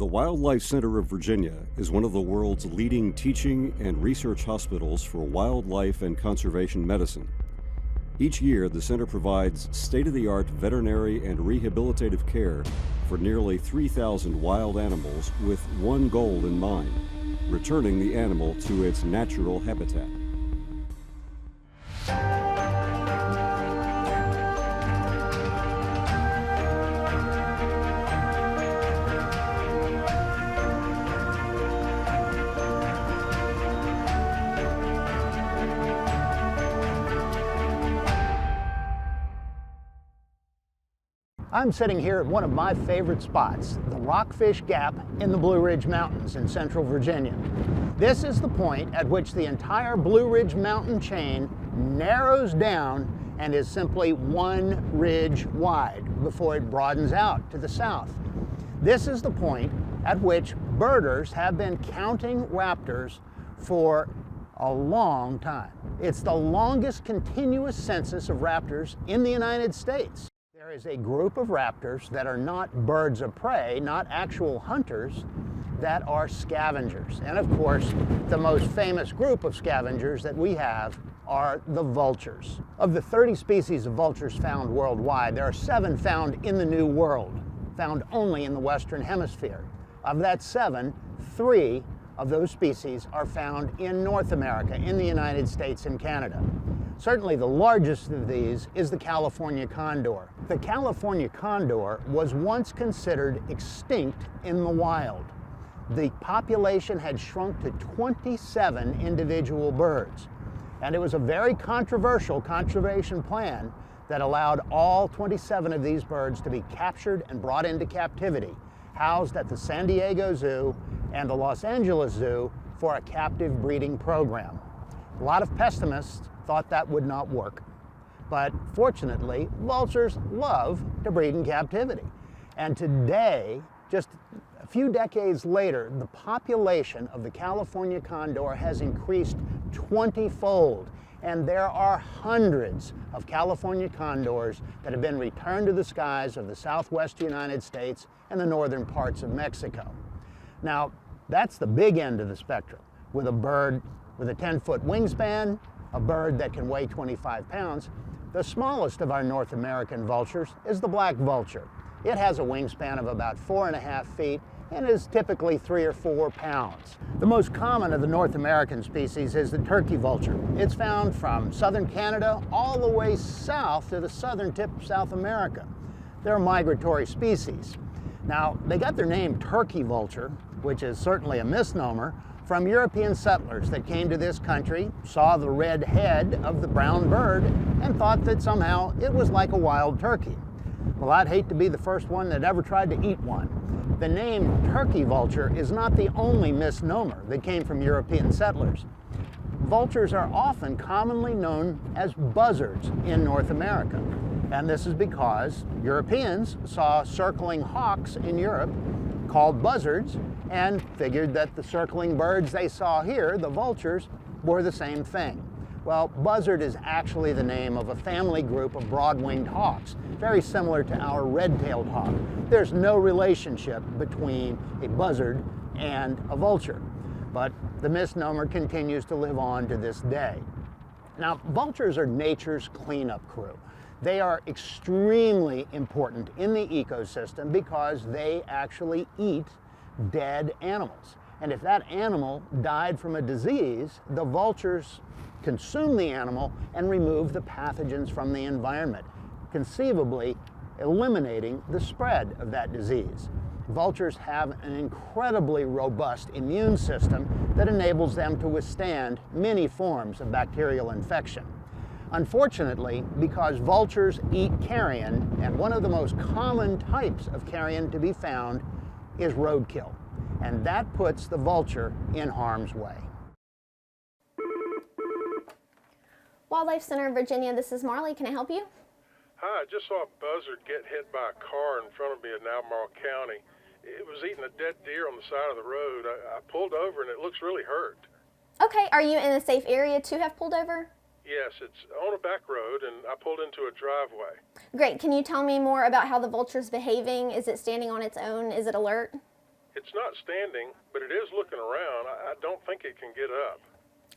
The Wildlife Center of Virginia is one of the world's leading teaching and research hospitals for wildlife and conservation medicine. Each year, the center provides state-of-the-art veterinary and rehabilitative care for nearly 3,000 wild animals with one goal in mind: returning the animal to its natural habitat. I'm sitting here at one of my favorite spots, the Rockfish Gap in the Blue Ridge Mountains in central Virginia. This is the point at which the entire Blue Ridge mountain chain narrows down and is simply one ridge wide before it broadens out to the south. This is the point at which birders have been counting raptors for a long time. It's the longest continuous census of raptors in the United States. There is a group of raptors that are not birds of prey, not actual hunters, that are scavengers. And of course, the most famous group of scavengers that we have are the vultures. Of the 30 species of vultures found worldwide, there are 7 found in the New World, found only in the Western Hemisphere. Of that 7, 3 of those species are found in North America, in the United States and Canada. Certainly the largest of these is the California condor. The California condor was once considered extinct in the wild. The population had shrunk to 27 individual birds, and it was a very controversial conservation plan that allowed all 27 of these birds to be captured and brought into captivity, housed at the San Diego Zoo and the Los Angeles Zoo for a captive breeding program. A lot of pessimists thought that would not work. But fortunately, vultures love to breed in captivity. And today, just a few decades later, the population of the California condor has increased 20-fold. And there are hundreds of California condors that have been returned to the skies of the southwest United States and the northern parts of Mexico. Now, that's the big end of the spectrum, with a bird with a 10-foot wingspan, a bird that can weigh 25 pounds. The smallest of our North American vultures is the black vulture. It has a wingspan of about 4.5 feet and is typically 3 or 4 pounds. The most common of the North American species is the turkey vulture. It's found from southern Canada all the way south to the southern tip of South America. They're a migratory species. Now, they got their name turkey vulture, which is certainly a misnomer, from European settlers that came to this country, saw the red head of the brown bird, and thought that somehow it was like a wild turkey. Well, I'd hate to be the first one that ever tried to eat one. The name turkey vulture is not the only misnomer that came from European settlers. Vultures are often commonly known as buzzards in North America. And this is because Europeans saw circling hawks in Europe called buzzards and figured that the circling birds they saw here, the vultures, were the same thing. Well, buzzard is actually the name of a family group of broad-winged hawks, very similar to our red-tailed hawk. There's no relationship between a buzzard and a vulture, but the misnomer continues to live on to this day. Now, vultures are nature's cleanup crew. They are extremely important in the ecosystem because they actually eat dead animals. And if that animal died from a disease, the vultures consume the animal and remove the pathogens from the environment, conceivably eliminating the spread of that disease. Vultures have an incredibly robust immune system that enables them to withstand many forms of bacterial infection. Unfortunately, because vultures eat carrion, and one of the most common types of carrion to be found is roadkill, and that puts the vulture in harm's way. Wildlife Center of Virginia, this is Marley. Can I help you? Hi, I just saw a buzzard get hit by a car in front of me in Albemarle County. It was eating a dead deer on the side of the road. I pulled over and it looks really hurt. Okay, are you in a safe area to have pulled over? Yes, it's on a back road and I pulled into a driveway. Great, can you tell me more about how the vulture's behaving? Is it standing on its own? Is it alert? It's not standing, but it is looking around. I don't think it can get up.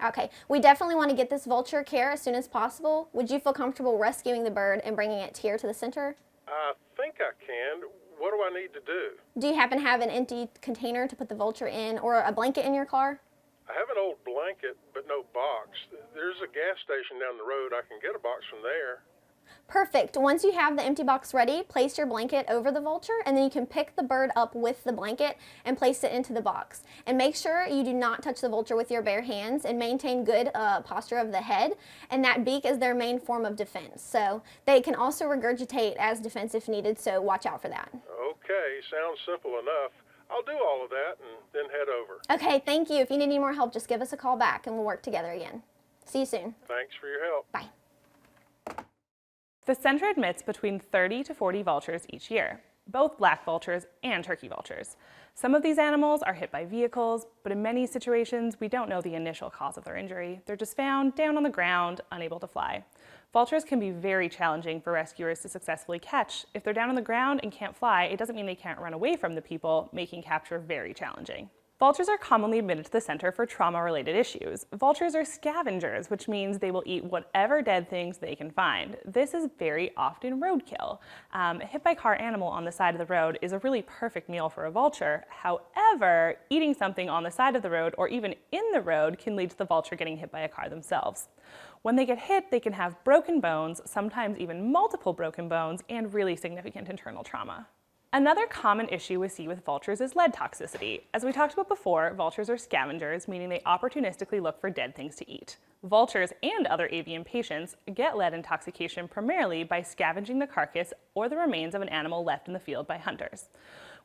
Okay, we definitely want to get this vulture care as soon as possible. Would you feel comfortable rescuing the bird and bringing it here to the center? I think I can. What do I need to do? Do you happen to have an empty container to put the vulture in, or a blanket in your car? I have an old blanket, but no box. There's a gas station down the road. I can get a box from there. Perfect. Once you have the empty box ready, place your blanket over the vulture, and then you can pick the bird up with the blanket and place it into the box. And make sure you do not touch the vulture with your bare hands, and maintain good posture of the head. And that beak is their main form of defense. So they can also regurgitate as defense if needed, so watch out for that. Okay, sounds simple enough. I'll do all of that and then head over. Okay, thank you. If you need any more help, just give us a call back and we'll work together again. See you soon. Thanks for your help. Bye. The center admits between 30 to 40 vultures each year, both black vultures and turkey vultures. Some of these animals are hit by vehicles, but in many situations, we don't know the initial cause of their injury. They're just found down on the ground, unable to fly. Vultures can be very challenging for rescuers to successfully catch. If they're down on the ground and can't fly, it doesn't mean they can't run away from the people, making capture very challenging. Vultures are commonly admitted to the center for trauma-related issues. Vultures are scavengers, which means they will eat whatever dead things they can find. This is very often roadkill. A hit-by-car animal on the side of the road is a really perfect meal for a vulture. However, eating something on the side of the road or even in the road can lead to the vulture getting hit by a car themselves. When they get hit, they can have broken bones, sometimes even multiple broken bones, and really significant internal trauma. Another common issue we see with vultures is lead toxicity. As we talked about before, vultures are scavengers, meaning they opportunistically look for dead things to eat. Vultures and other avian patients get lead intoxication primarily by scavenging the carcass or the remains of an animal left in the field by hunters.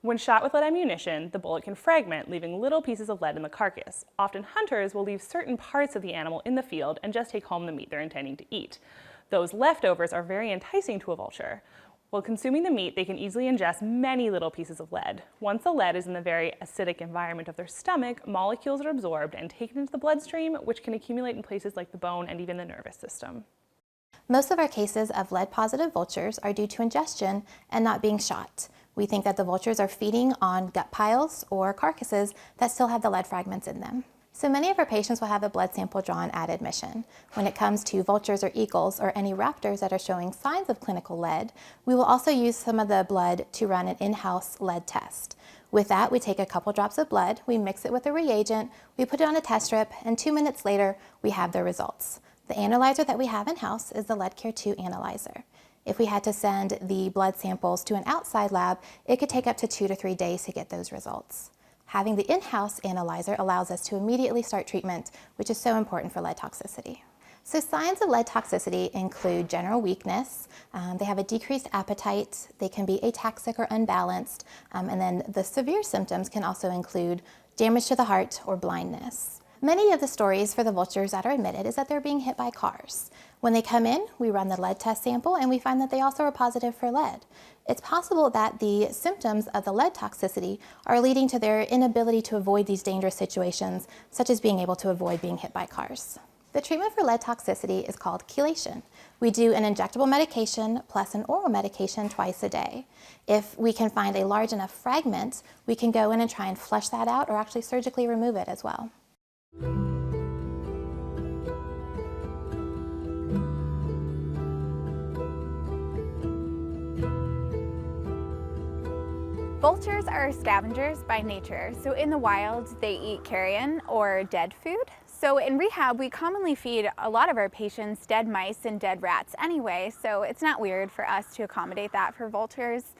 When shot with lead ammunition, the bullet can fragment, leaving little pieces of lead in the carcass. Often hunters will leave certain parts of the animal in the field and just take home the meat they're intending to eat. Those leftovers are very enticing to a vulture. While consuming the meat, they can easily ingest many little pieces of lead. Once the lead is in the very acidic environment of their stomach, molecules are absorbed and taken into the bloodstream, which can accumulate in places like the bone and even the nervous system. Most of our cases of lead-positive vultures are due to ingestion and not being shot. We think that the vultures are feeding on gut piles or carcasses that still have the lead fragments in them. So many of our patients will have a blood sample drawn at admission. When it comes to vultures or eagles or any raptors that are showing signs of clinical lead, we will also use some of the blood to run an in-house lead test. With that, we take a couple drops of blood, we mix it with a reagent, we put it on a test strip, and 2 minutes later, we have the results. The analyzer that we have in-house is the LeadCare 2 analyzer. If we had to send the blood samples to an outside lab, it could take up to 2 to 3 days to get those results. Having the in-house analyzer allows us to immediately start treatment, which is so important for lead toxicity. So signs of lead toxicity include general weakness, they have a decreased appetite, they can be ataxic or unbalanced, and then the severe symptoms can also include damage to the heart or blindness. Many of the stories for the vultures that are admitted is that they're being hit by cars. When they come in, we run the lead test sample and we find that they also are positive for lead. It's possible that the symptoms of the lead toxicity are leading to their inability to avoid these dangerous situations, such as being able to avoid being hit by cars. The treatment for lead toxicity is called chelation. We do an injectable medication plus an oral medication twice a day. If we can find a large enough fragment, we can go in and try and flush that out or actually surgically remove it as well. Vultures are scavengers by nature, so in the wild they eat carrion or dead food. So in rehab we commonly feed a lot of our patients dead mice and dead rats anyway, so it's not weird for us to accommodate that for vultures.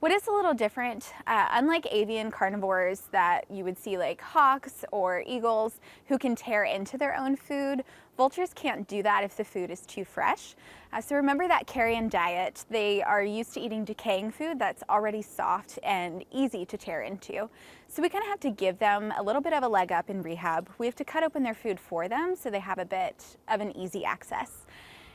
What is a little different, unlike avian carnivores that you would see like hawks or eagles who can tear into their own food, vultures can't do that if the food is too fresh. So remember that carrion diet, they are used to eating decaying food that's already soft and easy to tear into. So we kind of have to give them a little bit of a leg up in rehab. We have to cut open their food for them so they have a bit of an easy access.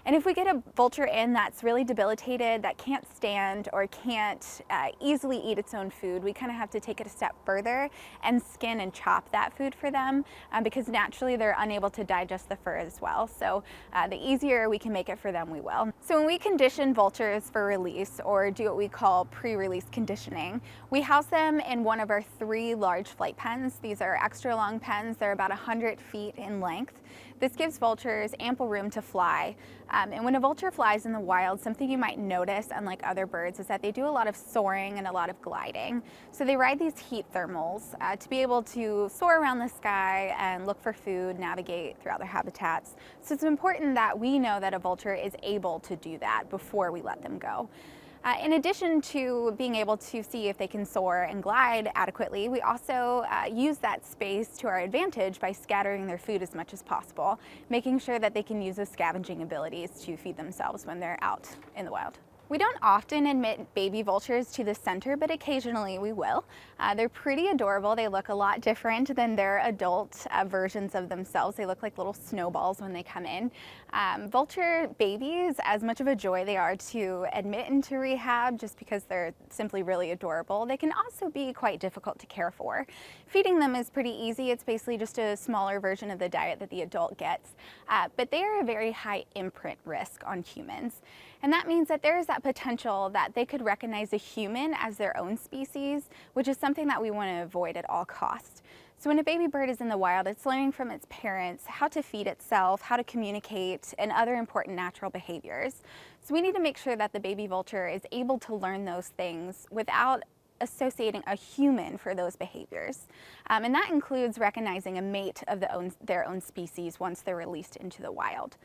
And if we get a vulture in that's really debilitated, that can't stand or can't easily eat its own food, we kind of have to take it a step further and skin and chop that food for them because naturally they're unable to digest the fur as well. So the easier we can make it for them, we will. So when we condition vultures for release, or do what we call pre-release conditioning, we house them in one of our 3 large flight pens. These are extra long pens. They're about 100 feet in length. This gives vultures ample room to fly. And when a vulture flies in the wild, something you might notice, unlike other birds, is that they do a lot of soaring and a lot of gliding. So they ride these heat thermals to be able to soar around the sky and look for food, navigate throughout their habitats. So it's important that we know that a vulture is able to do that before we let them go. In addition to being able to see if they can soar and glide adequately, we also use that space to our advantage by scattering their food as much as possible, making sure that they can use those scavenging abilities to feed themselves when they're out in the wild. We don't often admit baby vultures to the center, but occasionally we will. They're pretty adorable. They look a lot different than their adult versions of themselves. They look like little snowballs when they come in. Vulture babies, as much of a joy they are to admit into rehab just because they're simply really adorable, they can also be quite difficult to care for. Feeding them is pretty easy. It's basically just a smaller version of the diet that the adult gets, but they are a very high imprint risk on humans. And that means that there is that potential that they could recognize a human as their own species, which is something that we want to avoid at all costs. So when a baby bird is in the wild, it's learning from its parents how to feed itself, how to communicate, and other important natural behaviors. So we need to make sure that the baby vulture is able to learn those things without associating a human for those behaviors. And that includes recognizing a mate of their own species once they're released into the wild.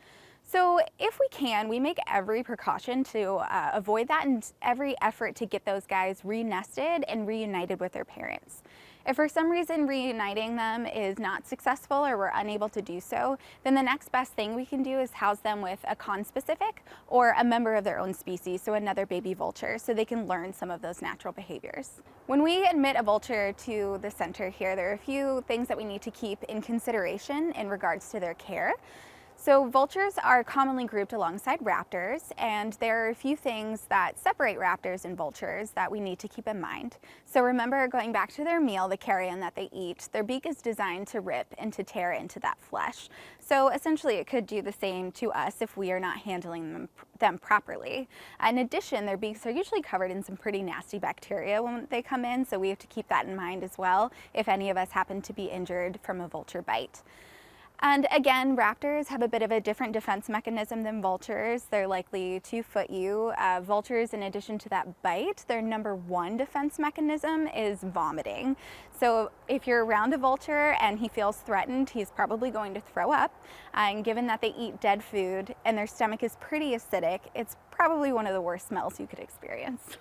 So if we can, we make every precaution to avoid that and every effort to get those guys re-nested and reunited with their parents. If for some reason reuniting them is not successful or we're unable to do so, then the next best thing we can do is house them with a conspecific or a member of their own species, so another baby vulture, so they can learn some of those natural behaviors. When we admit a vulture to the center here, there are a few things that we need to keep in consideration in regards to their care. So vultures are commonly grouped alongside raptors, and there are a few things that separate raptors and vultures that we need to keep in mind. So remember, going back to their meal, the carrion that they eat, their beak is designed to rip and to tear into that flesh. So essentially it could do the same to us if we are not handling them properly. In addition, their beaks are usually covered in some pretty nasty bacteria when they come in, so we have to keep that in mind as well if any of us happen to be injured from a vulture bite. And again, raptors have a bit of a different defense mechanism than vultures. They're likely to foot you. Vultures, in addition to that bite, their #1 defense mechanism is vomiting. So if you're around a vulture and he feels threatened, he's probably going to throw up. And given that they eat dead food and their stomach is pretty acidic, it's probably one of the worst smells you could experience.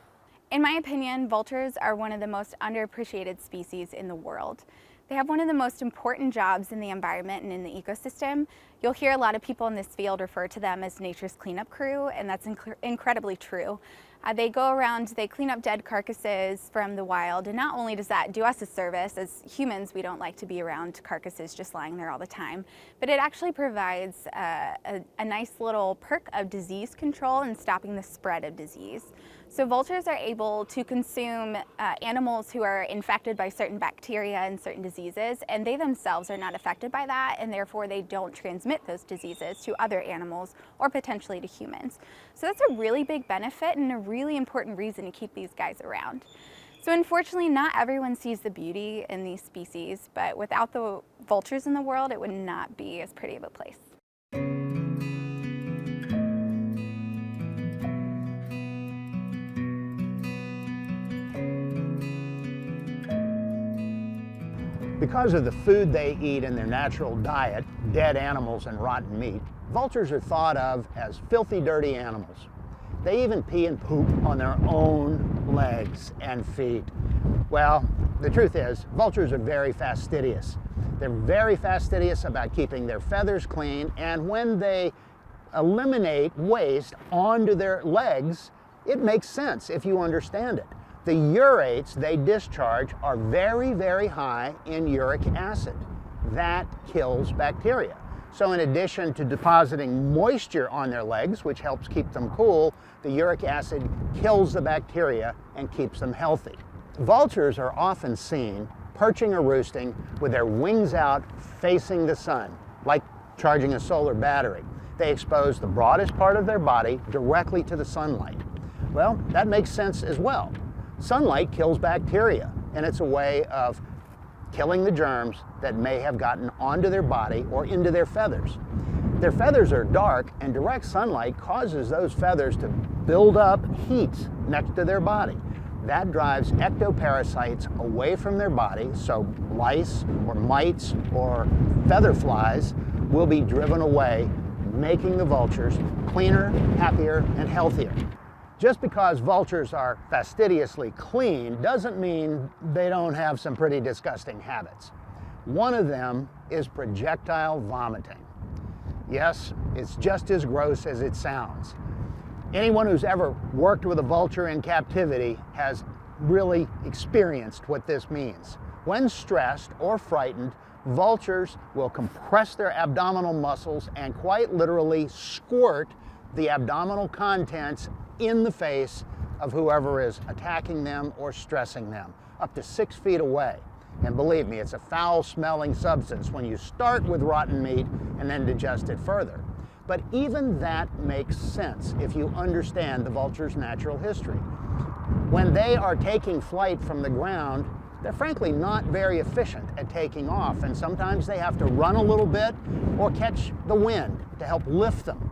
In my opinion, vultures are one of the most underappreciated species in the world. They have one of the most important jobs in the environment and in the ecosystem. You'll hear a lot of people in this field refer to them as nature's cleanup crew, and that's incredibly true. They go around, they clean up dead carcasses from the wild, and not only does that do us a service, as humans we don't like to be around carcasses just lying there all the time, but it actually provides a nice little perk of disease control and stopping the spread of disease. So vultures are able to consume animals who are infected by certain bacteria and certain diseases, and they themselves are not affected by that, and therefore they don't transmit those diseases to other animals or potentially to humans. So that's a really big benefit and a really important reason to keep these guys around. So unfortunately, not everyone sees the beauty in these species, but without the vultures in the world, it would not be as pretty of a place. Because of the food they eat in their natural diet, dead animals and rotten meat, vultures are thought of as filthy, dirty animals. They even pee and poop on their own legs and feet. Well, the truth is, vultures are very fastidious. They're very fastidious about keeping their feathers clean, and when they eliminate waste onto their legs, it makes sense if you understand it. The urates they discharge are very, very high in uric acid. That kills bacteria. So in addition to depositing moisture on their legs, which helps keep them cool, the uric acid kills the bacteria and keeps them healthy. Vultures are often seen perching or roosting with their wings out facing the sun, like charging a solar battery. They expose the broadest part of their body directly to the sunlight. Well, that makes sense as well. Sunlight kills bacteria, and it's a way of killing the germs that may have gotten onto their body or into their feathers. Their feathers are dark, and direct sunlight causes those feathers to build up heat next to their body. That drives ectoparasites away from their body, so lice or mites or feather flies will be driven away, making the vultures cleaner, happier, and healthier. Just because vultures are fastidiously clean doesn't mean they don't have some pretty disgusting habits. One of them is projectile vomiting. Yes, it's just as gross as it sounds. Anyone who's ever worked with a vulture in captivity has really experienced what this means. When stressed or frightened, vultures will compress their abdominal muscles and quite literally squirt the abdominal contents in the face of whoever is attacking them or stressing them, up to 6 feet away. And believe me, it's a foul-smelling substance when you start with rotten meat and then digest it further. But even that makes sense if you understand the vulture's natural history. When they are taking flight from the ground, they're frankly not very efficient at taking off, and sometimes they have to run a little bit or catch the wind to help lift them.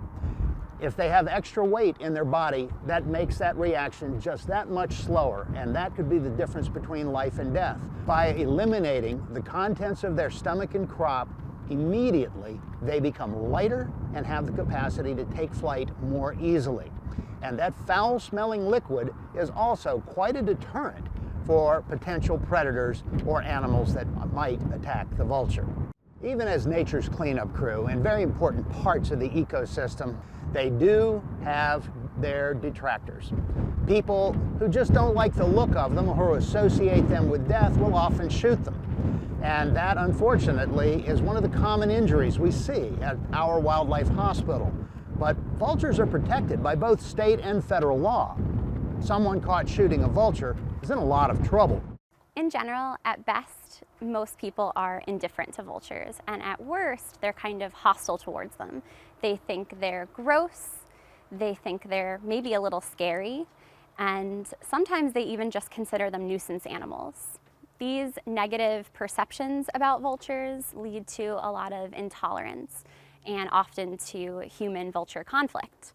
If they have extra weight in their body, that makes that reaction just that much slower, and that could be the difference between life and death. By eliminating the contents of their stomach and crop, immediately they become lighter and have the capacity to take flight more easily. And that foul-smelling liquid is also quite a deterrent for potential predators or animals that might attack the vulture. Even as nature's cleanup crew and very important parts of the ecosystem, they do have their detractors. People who just don't like the look of them or who associate them with death will often shoot them. And that, unfortunately, is one of the common injuries we see at our wildlife hospital. But vultures are protected by both state and federal law. Someone caught shooting a vulture is in a lot of trouble. In general, at best, most people are indifferent to vultures, and at worst, they're kind of hostile towards them. They think they're gross, they think they're maybe a little scary, and sometimes they even just consider them nuisance animals. These negative perceptions about vultures lead to a lot of intolerance and often to human-vulture conflict.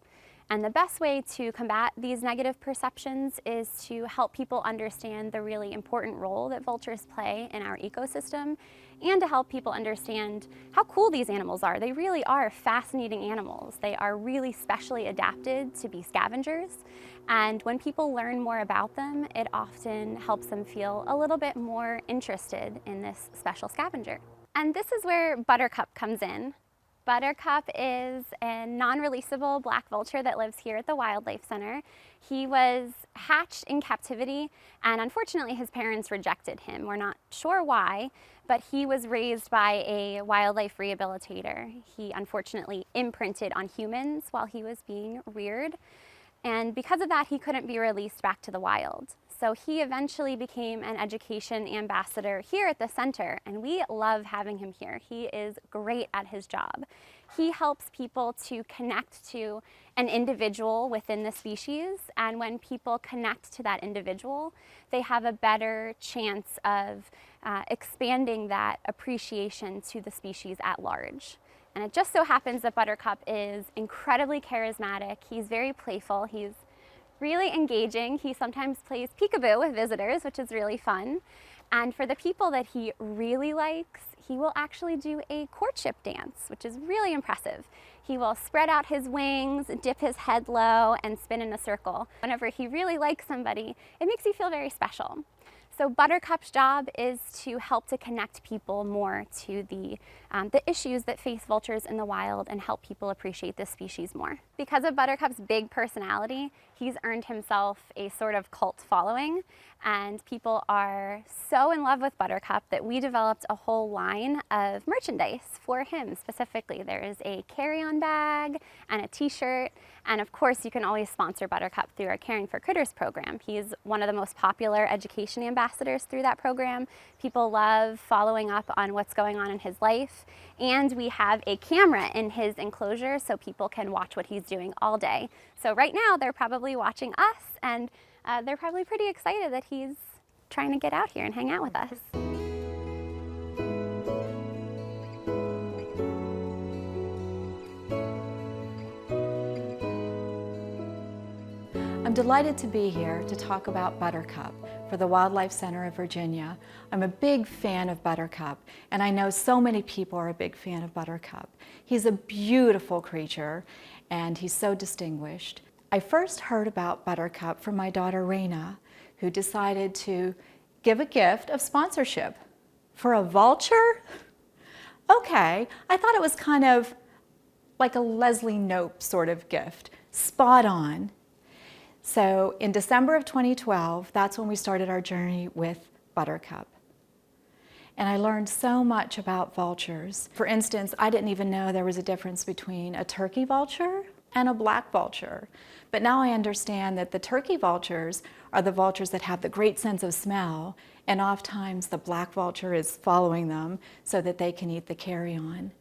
And the best way to combat these negative perceptions is to help people understand the really important role that vultures play in our ecosystem, and to help people understand how cool these animals are. They really are fascinating animals. They are really specially adapted to be scavengers. And when people learn more about them, it often helps them feel a little bit more interested in this special scavenger. And this is where Buttercup comes in. Buttercup is a non-releasable black vulture that lives here at the Wildlife Center. He was hatched in captivity, and unfortunately his parents rejected him. We're not sure why, but he was raised by a wildlife rehabilitator. He unfortunately imprinted on humans while he was being reared, and because of that he couldn't be released back to the wild. So he eventually became an education ambassador here at the center, and we love having him here. He is great at his job. He helps people to connect to an individual within the species, and when people connect to that individual, they have a better chance of expanding that appreciation to the species at large. And it just so happens that Buttercup is incredibly charismatic. He's very playful. He's really engaging. He sometimes plays peekaboo with visitors, which is really fun. And for the people that he really likes, he will actually do a courtship dance, which is really impressive. He will spread out his wings, dip his head low, and spin in a circle. Whenever he really likes somebody, it makes you feel very special. So Buttercup's job is to help to connect people more to the issues that face vultures in the wild and help people appreciate this species more. Because of Buttercup's big personality, he's earned himself a sort of cult following, And people are so in love with Buttercup that we developed a whole line of merchandise for him specifically. There is a carry-on bag and a t-shirt, and of course you can always sponsor Buttercup through our Caring for Critters program. He's one of the most popular education ambassadors through that program. People love following up on what's going on in his life, and we have a camera in his enclosure so people can watch what he's doing all day. So right now they're probably watching us, and they're probably pretty excited that he's trying to get out here and hang out with us. I'm delighted to be here to talk about Buttercup for the Wildlife Center of Virginia. I'm a big fan of Buttercup, and I know so many people are a big fan of Buttercup. He's a beautiful creature, and he's so distinguished. I first heard about Buttercup from my daughter Raina, who decided to give a gift of sponsorship for a vulture. Okay, I thought it was kind of like a Leslie Knope sort of gift, spot on. So in December of 2012, that's when we started our journey with Buttercup. And I learned so much about vultures. For instance, I didn't even know there was a difference between a turkey vulture and a black vulture. But now I understand that the turkey vultures are the vultures that have the great sense of smell, and oftentimes the black vulture is following them so that they can eat the carrion.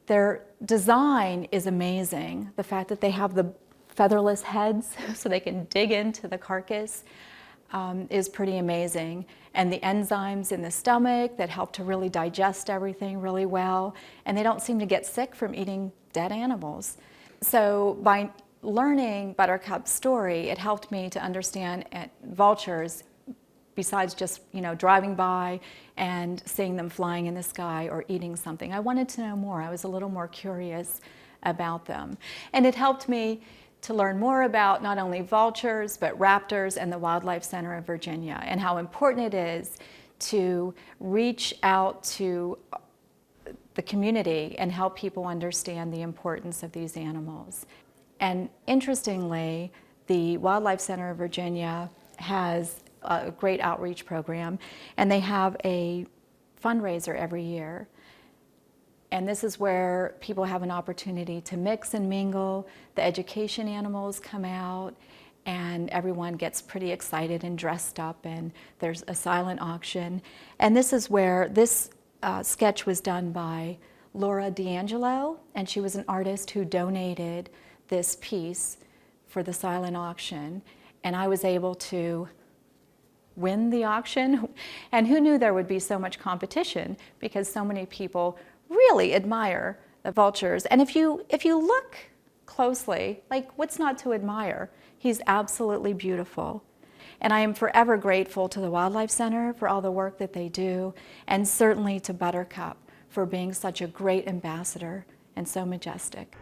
Their design is amazing. The fact that they have the featherless heads so they can dig into the carcass is pretty amazing. And the enzymes in the stomach that help to really digest everything really well, and they don't seem to get sick from eating dead animals. So by learning Buttercup's story, it helped me to understand vultures, besides just driving by and seeing them flying in the sky or eating something. I wanted to know more. I was a little more curious about them. And it helped me to learn more about not only vultures, but raptors and the Wildlife Center of Virginia, and how important it is to reach out to the community and help people understand the importance of these animals. And interestingly, the Wildlife Center of Virginia has a great outreach program, and they have a fundraiser every year. And this is where people have an opportunity to mix and mingle. The education animals come out, and everyone gets pretty excited and dressed up, and there's a silent auction. And this is where this sketch was done by Laura D'Angelo, and she was an artist who donated this piece for the silent auction. And I was able to win the auction. And who knew there would be so much competition, because so many people really admire the vultures. And if you look closely, like, what's not to admire? He's absolutely beautiful. And I am forever grateful to the Wildlife Center for all the work that they do, and certainly to Buttercup for being such a great ambassador and so majestic.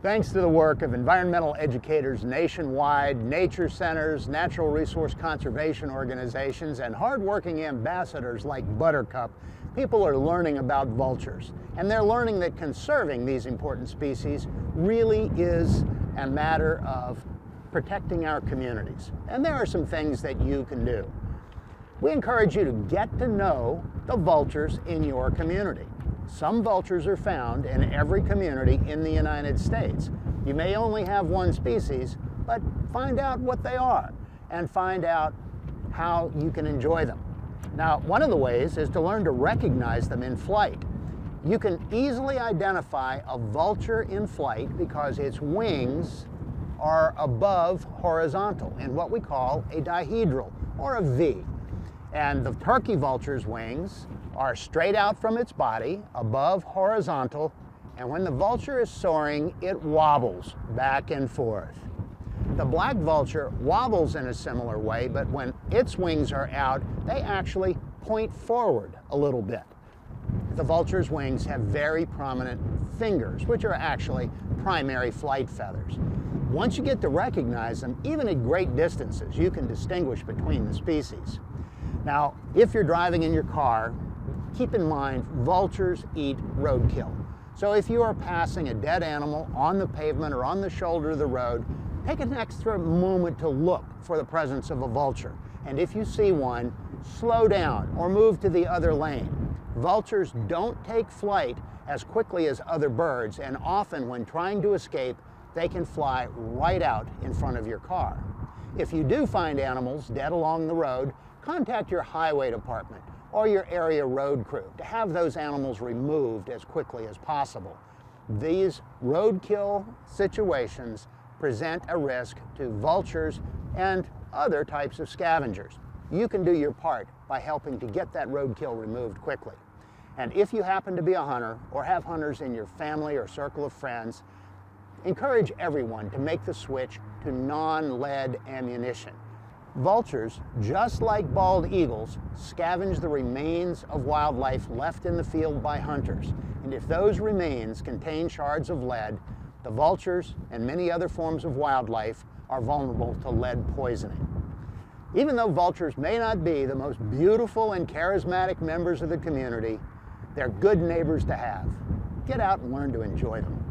Thanks to the work of environmental educators nationwide, nature centers, natural resource conservation organizations, and hardworking ambassadors like Buttercup, people are learning about vultures. And they're learning that conserving these important species really is a matter of protecting our communities. And there are some things that you can do. We encourage you to get to know the vultures in your community. Some vultures are found in every community in the United States. You may only have one species, but find out what they are and find out how you can enjoy them. Now, one of the ways is to learn to recognize them in flight. You can easily identify a vulture in flight because its wings are above horizontal in what we call a dihedral, or a V. And the turkey vulture's wings are straight out from its body, above horizontal, and when the vulture is soaring, it wobbles back and forth. The black vulture wobbles in a similar way, but when its wings are out, they actually point forward a little bit. The vulture's wings have very prominent fingers, which are actually primary flight feathers. Once you get to recognize them, even at great distances, you can distinguish between the species. Now, if you're driving in your car, keep in mind vultures eat roadkill. So if you are passing a dead animal on the pavement or on the shoulder of the road, take an extra moment to look for the presence of a vulture. And if you see one, slow down or move to the other lane. Vultures don't take flight as quickly as other birds, and often when trying to escape, they can fly right out in front of your car. If you do find animals dead along the road, contact your highway department or your area road crew to have those animals removed as quickly as possible. These roadkill situations present a risk to vultures and other types of scavengers. You can do your part by helping to get that roadkill removed quickly. And if you happen to be a hunter or have hunters in your family or circle of friends, encourage everyone to make the switch to non-lead ammunition. Vultures, just like bald eagles, scavenge the remains of wildlife left in the field by hunters. And if those remains contain shards of lead, the vultures and many other forms of wildlife are vulnerable to lead poisoning. Even though vultures may not be the most beautiful and charismatic members of the community, they're good neighbors to have. Get out and learn to enjoy them.